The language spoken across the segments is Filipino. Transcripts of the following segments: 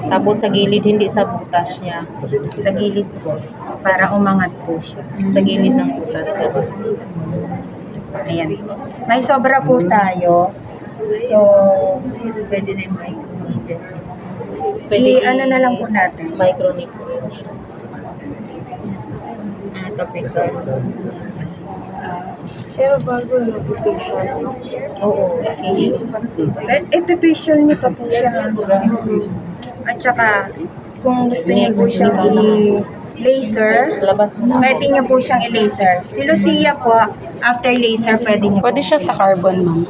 Tapos sa gilid, hindi sa butas niya. Sa gilid po. Para umangat po siya. Sa gilid ng butas. Ganun. Ayan po. May sobra po tayo. So, Pwede na yung micro-needle. ano na lang po natin. Micronip. Topical. Pero bago notification. Oo. Epifacial niyo pa po siya. At saka, kung gusto niyo po siyang i-laser, Labas mo na. pwede niyo po siyang i-laser. Si Lucia po, after laser, pwede niyo Pwede po. siya sa carbon, ma'am.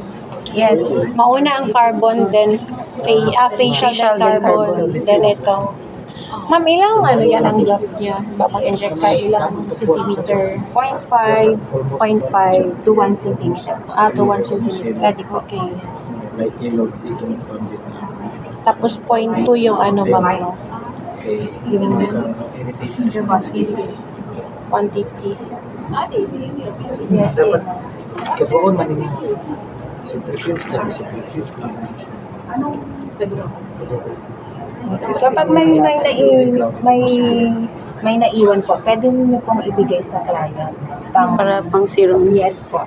Yes. Mauna ang carbon, then facial, Facial, then then carbon. carbon. Then ito. Ma'am, ilang yan ang gap niya? Papag-inject ka ilang centimeter? 0.5. 0.5 to 1 centimeter. To 1 centimeter. Pwede po. Okay. Like yellow dito ng pandit na. Tapos 0.2 yung ano, ma'am, no? Okay. Yung Irritation. quantity. Yes, Dapat kabuon maninig. Centrifuge, sabi centrifuge. Kapag may naiwan po, pwede niyo pong ibigay sa client. Para pang serum. Yes po.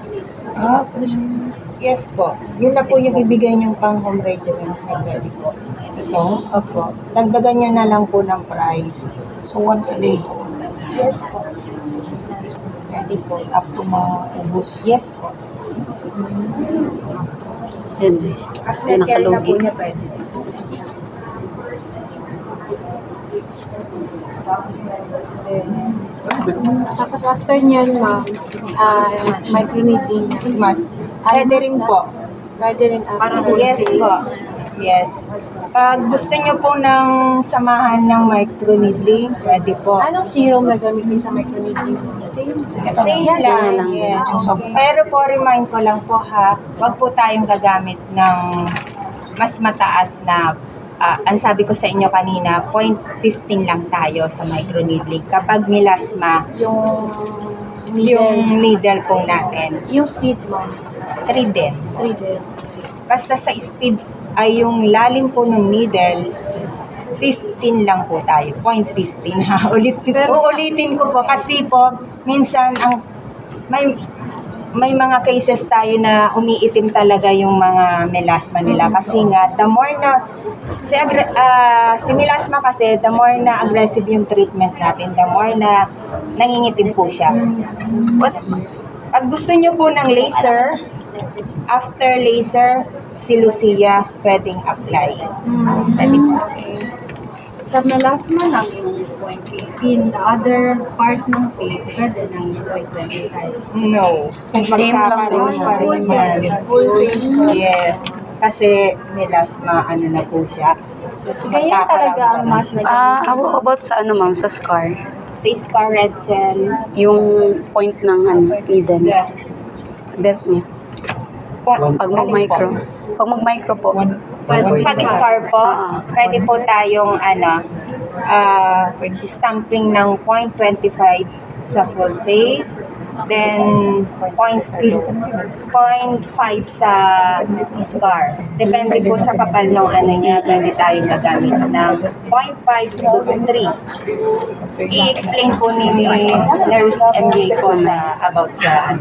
Yes po. Yun na po yung ibigay niyong pang home regimen. Pwede po. Ito? Opo. Dagdagan niyo na lang po ng price. So, once a day. Yes po. Pwede po. Up to maubos. Yes po. Hindi. After Hindi care na po nakalugi. niya pwede. Tapos after niyan, ma'am, microneedling. Mas. Pwede rin po. Pwede rin after. Yes po. Yes. Pag gusto niyo po ng samahan ng microneedling, pwede po. Anong serum na gamitin sa microneedling? Same Yan na lang. lang. Yes. So, Pero po, remind ko lang po ha, wag po tayong gagamit ng mas mataas na, ang sabi ko sa inyo kanina, 0.15 lang tayo sa microneedling. Kapag melasma, Yung yung needle po natin, yung speed, ma'am. 3 din. 3 din. Basta sa speed ay yung lalim po ng needle, 15 lang po tayo. 0.15 ha. Ulitin ko po kasi po, minsan may mga cases tayo na umiitim talaga yung mga melasma nila kasi nga the more na si melasma kasi the more na aggressive yung treatment natin, the more na nangingitim po siya. Pag gusto nyo po ng laser, after laser, si Lucia pwedeng apply. Pwede po. Sa melasma lang yung 0.15, the other part ng face, pwede ng 0.25. No. Same lang din Magkakaroon siya. pa rin yan. Full face. Yes. Kasi melasma, ano na po siya. Kaya talaga ang mas na How about sa ano, ma'am? Sa scar? Sa scar red cell, Yung point ng needle. Depth niya. Pag mag-micro. Pag mag-micro po. Pag scar po, pwede po tayong stamping ng 0.25 sa full face, then 0.5 sa scar. Depende po sa kapal ng niya, pwede tayong gagamit ng 0.5 to 3. I-explain po ni Nurse MJ po about sa